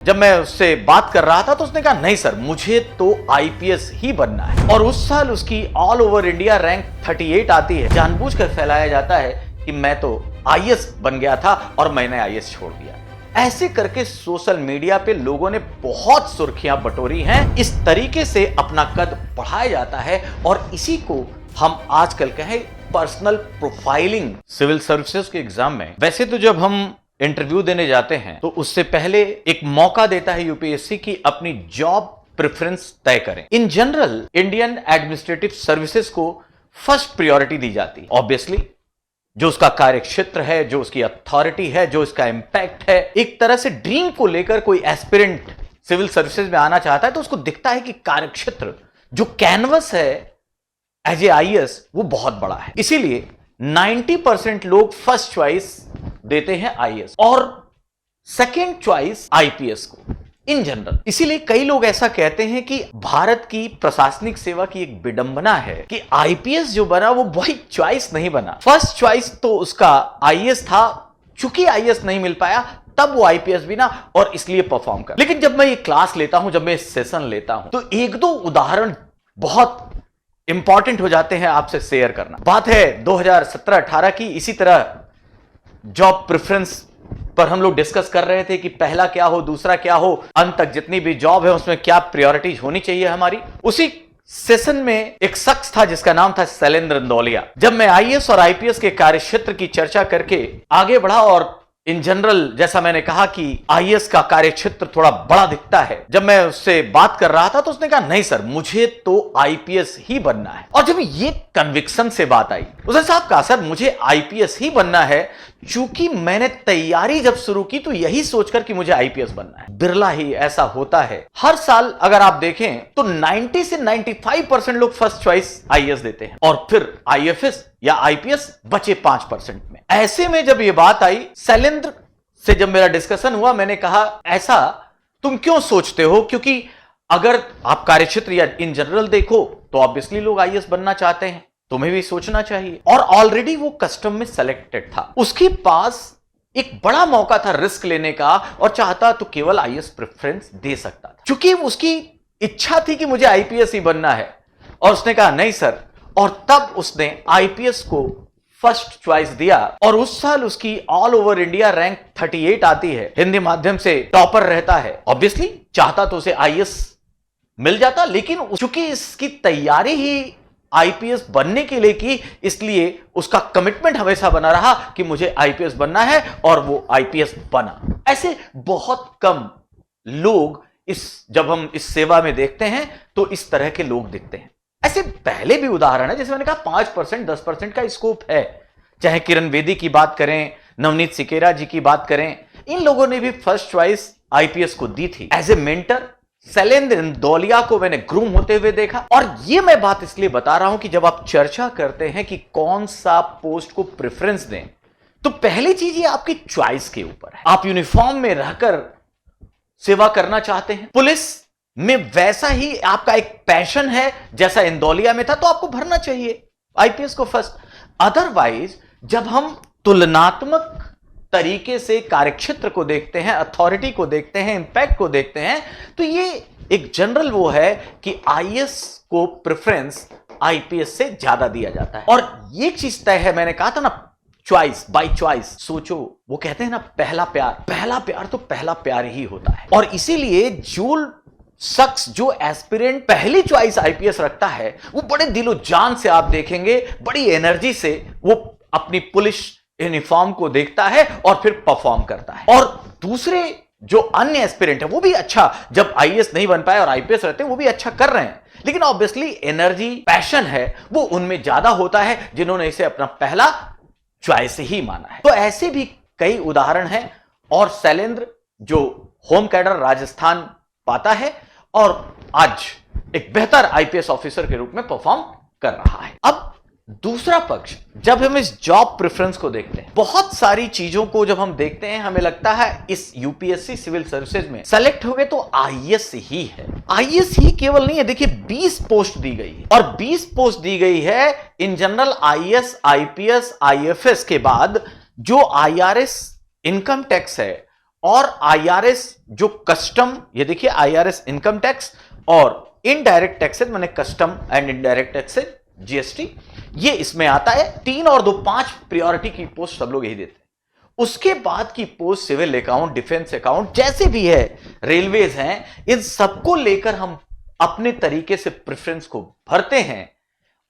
जब मैं उससे बात कर रहा था तो उसने कहा नहीं सर, मुझे तो आईपीएस ही बनना है। और उस साल उसकी ऑल ओवर इंडिया रैंक 38 आती है। जानबूझकर फैलाया जाता है कि मैं तो आईएएस बन गया था और मैंने आईएएस छोड़ दिया। ऐसे करके सोशल मीडिया पे लोगों ने बहुत सुर्खियां बटोरी हैं। इस तरीके से अपना कद बढ़ाया जाता है और इसी को हम आजकल कहें पर्सनल प्रोफाइलिंग। सिविल सर्विसेज के एग्जाम में वैसे तो जब हम इंटरव्यू देने जाते हैं तो उससे पहले एक मौका देता है यूपीएससी की अपनी जॉब प्रेफरेंस तय करें। In general Indian administrative services को फर्स्ट प्रायोरिटी दी जाती है। ऑब्वियसली जो उसका कार्य क्षेत्र है, जो उसकी अथॉरिटी है, जो इसका इंपैक्ट है, एक तरह से ड्रीम को लेकर कोई एस्पिरेंट सिविल सर्विसेज में आना चाहता है तो उसको दिखता है कि कार्य क्षेत्र जो कैनवस है एज ए आईएएस वो बहुत बड़ा है। इसीलिए 90% लोग फर्स्ट चॉइस देते हैं आईएएस और सेकेंड चॉइस आईपीएस को इन जनरल। इसीलिए कई लोग ऐसा कहते हैं कि भारत की प्रशासनिक सेवा की एक विडंबना है कि आईपीएस जो बना वो वही चॉइस नहीं बना। फर्स्ट चॉइस तो उसका आईएएस था, चूंकि आईएएस नहीं मिल पाया तब वो आईपीएस भी ना और इसलिए परफॉर्म कर। लेकिन जब मैं ये क्लास लेता हूं, जब मैं सेशन लेता हूं तो एक दो उदाहरण बहुत इंपॉर्टेंट हो जाते हैं आपसे शेयर करना। बात है 2017-18 की। इसी तरह जॉब प्रेफरेंस पर हम लोग डिस्कस कर रहे थे कि पहला क्या हो, दूसरा क्या हो, अंत तक जितनी भी जॉब है उसमें क्या प्रायोरिटीज होनी चाहिए हमारी। उसी सेशन में एक शख्स था जिसका नाम था शैलेंद्र इंदौलिया। जब मैं आईएएस और आईपीएस के कार्यक्षेत्र की चर्चा करके आगे बढ़ा और इन जनरल जैसा मैंने कहा कि आईएएस का कार्यक्षेत्र थोड़ा बड़ा दिखता है, जब मैं उससे बात कर रहा था तो उसने कहा नहीं सर, मुझे तो आईपीएस ही बनना है। और जब ये कन्विक्शन से बात आई, उसने साहब कहा सर मुझे आईपीएस ही बनना है, चूंकि मैंने तैयारी जब शुरू की तो यही सोचकर कि मुझे आईपीएस बनना है। बिरला ही ऐसा होता है। हर साल अगर आप देखें तो 90 से 95% लोग फर्स्ट चॉइस आईएएस देते हैं और फिर आईएफएस या आईपीएस बचे 5% में। ऐसे में जब ये बात आई, शैलेंद्र से जब मेरा डिस्कशन हुआ, मैंने कहा ऐसा तुम क्यों सोचते हो? क्योंकि अगर आप कार्यक्षेत्र या इन जनरल देखो तो ऑब्वियसली लोग आईएएस बनना चाहते हैं, तुम्हें भी सोचना चाहिए। और ऑलरेडी वो कस्टम में सेलेक्टेड था, उसके पास एक बड़ा मौका था रिस्क लेने का और चाहता तो केवल आईएएस प्रेफरेंस दे सकता था। चूंकि उसकी इच्छा थी कि मुझे आईपीएस ही बनना है और उसने कहा नहीं सर, और तब उसने आईपीएस को फर्स्ट चॉइस दिया और उस साल उसकी ऑल ओवर इंडिया रैंक 38 आती है। हिंदी माध्यम से टॉपर रहता है। ऑब्वियसली चाहता तो उसे आईएएस मिल जाता, लेकिन चूंकि इसकी तैयारी ही आईपीएस बनने के लिए की, इसलिए उसका कमिटमेंट हमेशा बना रहा कि मुझे आईपीएस बनना है और वो आईपीएस बना। ऐसे बहुत कम लोग जब हम इस सेवा में देखते हैं तो इस तरह के लोग दिखते हैं। ऐसे पहले भी उदाहरण है, जैसे मैंने कहा 5% 10% का स्कोप है। चाहे किरण बेदी की बात करें, नवनीत सिकेरा जी की बात करें, इन लोगों ने भी फर्स्ट चॉइस आईपीएस को दी थी। As a mentor Shailendra Indauliya को मैंने ग्रूम होते हुए देखा। और यह मैं बात इसलिए बता रहा हूं कि जब आप चर्चा करते हैं कि कौन सा पोस्ट को प्रेफरेंस दें तो पहली चीज ये आपकी चॉइस के ऊपर है। आप यूनिफॉर्म में रहकर सेवा करना चाहते हैं, पुलिस में वैसा ही आपका एक पैशन है जैसा इंदौलिया में था, तो आपको भरना चाहिए आईपीएस को फर्स्ट। अदरवाइज जब हम तुलनात्मक तरीके से कार्यक्षेत्र को देखते हैं, अथॉरिटी को देखते हैं, इंपैक्ट को देखते हैं, तो ये एक जनरल वो है कि आईएएस को प्रेफरेंस आईपीएस से ज्यादा दिया जाता है। और ये चीज तय है, मैंने कहा था ना, चॉइस बाय चॉइस। सोचो, वो कहते हैं ना पहला प्यार तो पहला प्यार ही होता है। और इसीलिए जो शख्स, जो एस्पिरेंट पहली चॉइस आईपीएस रखता है, वो बड़े दिलो जान से आप देखेंगे, बड़ी एनर्जी से वो अपनी पुलिस यूनिफॉर्म को देखता है और फिर परफॉर्म करता है। और दूसरे जो अन्य एस्पिरेंट है वो भी अच्छा, जब आईएएस नहीं बन पाए और आईपीएस रहते हैं वो भी अच्छा कर रहे हैं, लेकिन ऑब्वियसली एनर्जी, पैशन है वो उनमें ज्यादा होता है जिन्होंने इसे अपना पहला चॉइस ही माना है। तो ऐसे भी कई उदाहरण हैं। और शैलेंद्र जो होम कैडर राजस्थान पाता है और आज एक बेहतर आईपीएस ऑफिसर के रूप में परफॉर्म कर रहा है। अब दूसरा पक्ष, जब हम इस जॉब प्रेफरेंस को देखते हैं, बहुत सारी चीजों को जब हम देखते हैं हमें लगता है इस यूपीएससी सिविल सर्विसेज में सेलेक्ट हो गए तो आईएएस ही है। आईएएस ही केवल नहीं है, देखिए 20 पोस्ट दी गई है और 20 पोस्ट दी गई है in general IAS, IPS, IFS के बाद जो आईआरएस, इनकम टैक्स है और आईआरएस जो कस्टम, ये देखिए आईआरएस इनकम टैक्स और इनडायरेक्ट टैक्सेस माने custom and indirect taxes GST, ये इसमें आता है। 3 और 2 5 प्रायोरिटी की पोस्ट सब लोग यही देते हैं। उसके बाद की post civil account, defence account, जैसे भी है, रेलवेज हैं, इन सबको लेकर हम अपने तरीके से प्रेफरेंस को भरते हैं।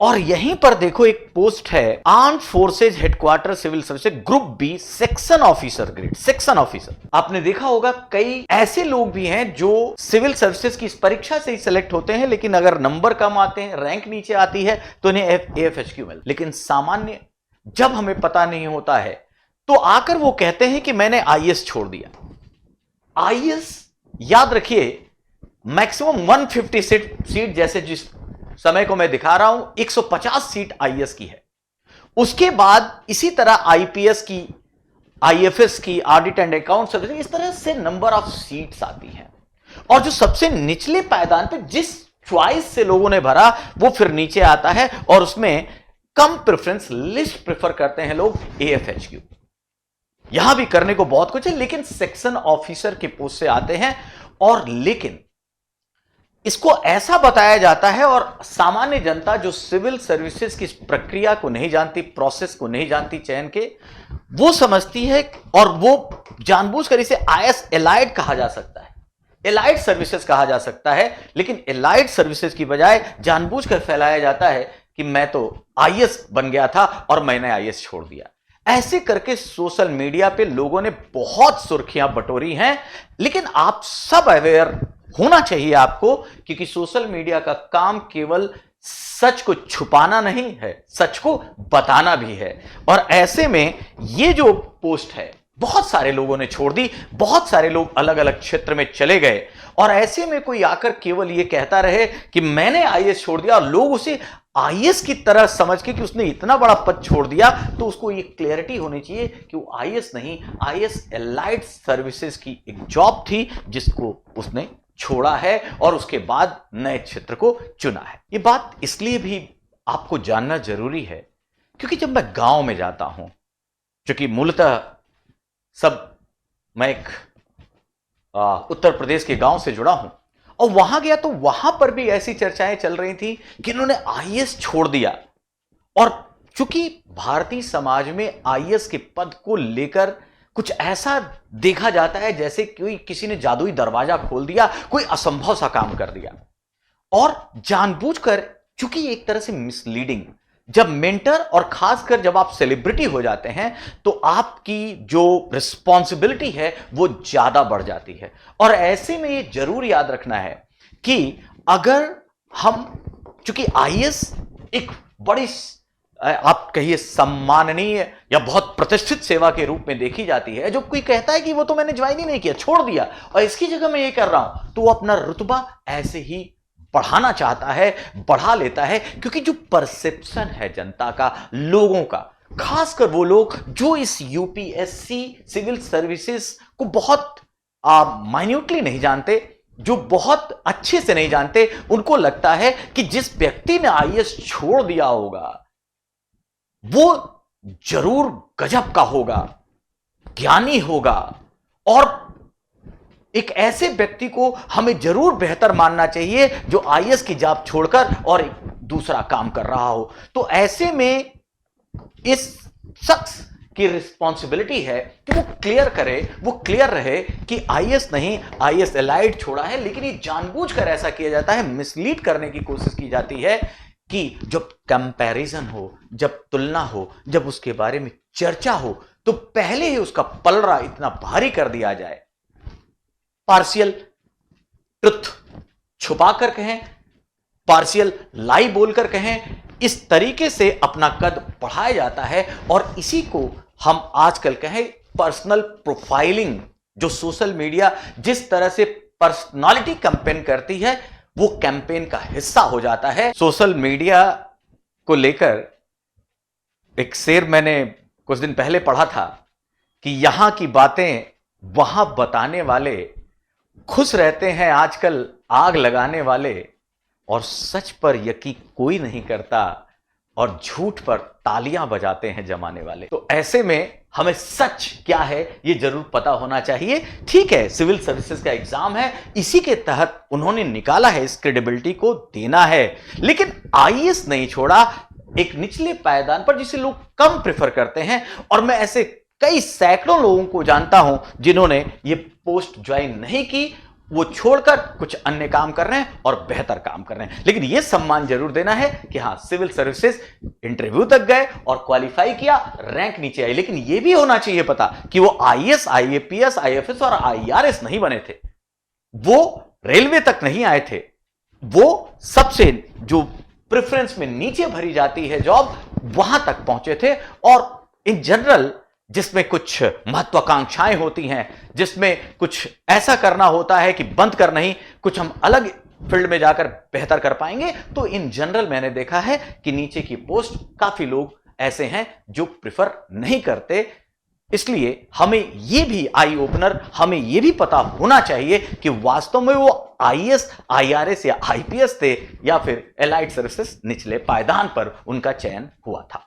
और यहीं पर देखो एक पोस्ट है, armed forces headquarter civil services group B section officer grade, section officer. आपने देखा होगा कई ऐसे लोग भी हैं जो सिविल सर्विसेज की इस परीक्षा से ही सिलेक्ट होते हैं, लेकिन अगर नंबर कम आते हैं, रैंक नीचे आती है, तो इन्हें एएफएचक्यू मिल। लेकिन सामान्य जब हमें पता नहीं होता है तो आकर वो कहते हैं कि मैंने आईएएस छोड़ दिया। आईएएस याद रखिए मैक्सिमम 150 सीट, जैसे जिस समय को मैं दिखा रहा हूं 150 सीट आईएएस की है। उसके बाद इसी तरह आईपीएस की, आईएफएस की, ऑडिट एंड अकाउंट सर्विस, इस तरह से नंबर ऑफ सीट्स आती हैं। और जो सबसे निचले पायदान पे जिस चॉइस से लोगों ने भरा वो फिर नीचे आता है और उसमें कम प्रेफरेंस लिस्ट प्रेफर करते हैं लोग, एएफएचक्यू। यहां भी करने को बहुत कुछ है, लेकिन सेक्शन ऑफिसर के पोस्ट से आते हैं। और लेकिन इसको ऐसा बताया जाता है, और सामान्य जनता जो सिविल सर्विसेज की प्रक्रिया को नहीं जानती, प्रोसेस को नहीं जानती चयन के, वो समझती है और वो जानबूझकर इसे आईएएस एलाइड कहा जा सकता है, एलाइड सर्विसेज कहा जा सकता है। लेकिन एलाइड सर्विसेज की बजाय जानबूझकर फैलाया जाता है कि मैं तो आईएएस बन गया था और मैंने आईएएस छोड़ दिया। ऐसे करके सोशल मीडिया पे लोगों ने बहुत सुर्खियां बटोरी हैं। लेकिन आप सब अवेयर होना चाहिए आपको, क्योंकि सोशल मीडिया का काम केवल सच को छुपाना नहीं है, सच को बताना भी है। और ऐसे में ये जो पोस्ट है बहुत सारे लोगों ने छोड़ दी, बहुत सारे लोग अलग अलग क्षेत्र में चले गए। और ऐसे में कोई आकर केवल ये कहता रहे कि मैंने आईएएस छोड़ दिया, और लोग उसे आईएएस की तरह समझ के कि उसने इतना बड़ा पद छोड़ दिया, तो उसको ये क्लैरिटी होनी चाहिए कि वो आईएएस नहीं, आईएएस एलाइड सर्विसेज की एक जॉब थी जिसको उसने छोड़ा है और उसके बाद नए क्षेत्र को चुना है। ये बात इसलिए भी आपको जानना जरूरी है क्योंकि जब मैं गांव में जाता हूं, क्योंकि मूलतः मैं एक उत्तर प्रदेश के गांव से जुड़ा हूं, और वहां गया तो वहां पर भी ऐसी चर्चाएं चल रही थी कि इन्होंने आईएएस छोड़ दिया। और चूंकि भारतीय समाज में आईएएस के पद को लेकर कुछ ऐसा देखा जाता है जैसे कोई किसी ने जादुई दरवाजा खोल दिया, कोई असंभव सा काम कर दिया। और जानबूझकर, चूंकि एक तरह से मिसलीडिंग, जब मेंटर और खासकर जब आप सेलिब्रिटी हो जाते हैं तो आपकी जो रिस्पॉन्सिबिलिटी है वो ज्यादा बढ़ जाती है। और ऐसे में ये जरूर याद रखना है कि अगर हम, चूंकि आईएएस एक बड़ी, आप कहिए सम्माननीय या बहुत प्रतिष्ठित सेवा के रूप में देखी जाती है, जो कोई कहता है कि वो तो मैंने ज्वाइन ही नहीं किया, छोड़ दिया और इसकी जगह मैं ये कर रहा हूं, तो वो अपना रुतबा ऐसे ही बढ़ाना चाहता है, बढ़ा लेता है। क्योंकि जो परसेप्शन है जनता का, लोगों का, खासकर वो लोग जो इस यूपीएससी सिविल सर्विसेज को बहुत माइन्यूटली नहीं जानते, जो बहुत अच्छे से नहीं जानते, उनको लगता है कि जिस व्यक्ति ने आईएएस छोड़ दिया होगा वो जरूर गजब का होगा, ज्ञानी होगा, और एक ऐसे व्यक्ति को हमें जरूर बेहतर मानना चाहिए जो आईएएस की जॉब छोड़कर और एक दूसरा काम कर रहा हो। तो ऐसे में इस शख्स की रिस्पॉन्सिबिलिटी है कि वो क्लियर करे, वो क्लियर रहे कि आईएएस नहीं, आईएएस एलाइड छोड़ा है। लेकिन ये जानबूझकर ऐसा किया जाता है, मिसलीड करने की कोशिश की जाती है कि जब कंपैरिजन हो, जब तुलना हो, जब उसके बारे में चर्चा हो, तो पहले ही उसका पलड़ा इतना भारी कर दिया जाए, पार्शियल ट्रुथ छुपाकर कहें, पार्शियल लाई बोलकर कहें, इस तरीके से अपना कद बढ़ाया जाता है। और इसी को हम आजकल कहें पर्सनल प्रोफाइलिंग, जो सोशल मीडिया जिस तरह से पर्सनालिटी कैंपेन करती है वो कैंपेन का हिस्सा हो जाता है। सोशल मीडिया को लेकर एक शेर मैंने कुछ दिन पहले पढ़ा था कि यहां की बातें वहां बताने वाले, खुश रहते हैं आजकल आग लगाने वाले, और सच पर यकीन कोई नहीं करता और झूठ पर तालियां बजाते हैं जमाने वाले। तो ऐसे में हमें सच क्या है ये जरूर पता होना चाहिए। ठीक है, सिविल सर्विसेज का एग्जाम है, इसी के तहत उन्होंने निकाला है, इस क्रेडिबिलिटी को देना है। लेकिन आईएएस नहीं छोड़ा, एक निचले पायदान पर जिसे लोग कम प्रेफर करते हैं, और मैं ऐसे कई सैकड़ों लोगों को जानता हूं जिन्होंने ये पोस्ट ज्वाइन नहीं की, वो छोड़कर कुछ अन्य काम कर रहे हैं और बेहतर काम कर रहे हैं। लेकिन ये सम्मान जरूर देना है कि हां, सिविल सर्विसेज इंटरव्यू तक गए और क्वालिफाई किया, रैंक नीचे आई। लेकिन ये भी होना चाहिए पता कि वो आईएएस, आईएपीएस, आईएफएस और आईआरएस नहीं बने थे, वो रेलवे तक नहीं आए थे, वो सबसे जो प्रेफरेंस में नीचे भरी जाती है जॉब, वहां तक पहुंचे थे। और इन जनरल जिसमें कुछ महत्वाकांक्षाएं होती हैं, जिसमें कुछ ऐसा करना होता है कि बंद कर नहीं, कुछ हम अलग फील्ड में जाकर बेहतर कर पाएंगे, तो इन जनरल मैंने देखा है कि नीचे की पोस्ट काफी लोग ऐसे हैं जो प्रिफर नहीं करते। इसलिए हमें यह भी आई ओपनर, हमें यह भी पता होना चाहिए कि वास्तव में वो आईएएस, आईआरएस या आईपीएस थे या फिर एलाइड सर्विसेज निचले पायदान पर उनका चयन हुआ था।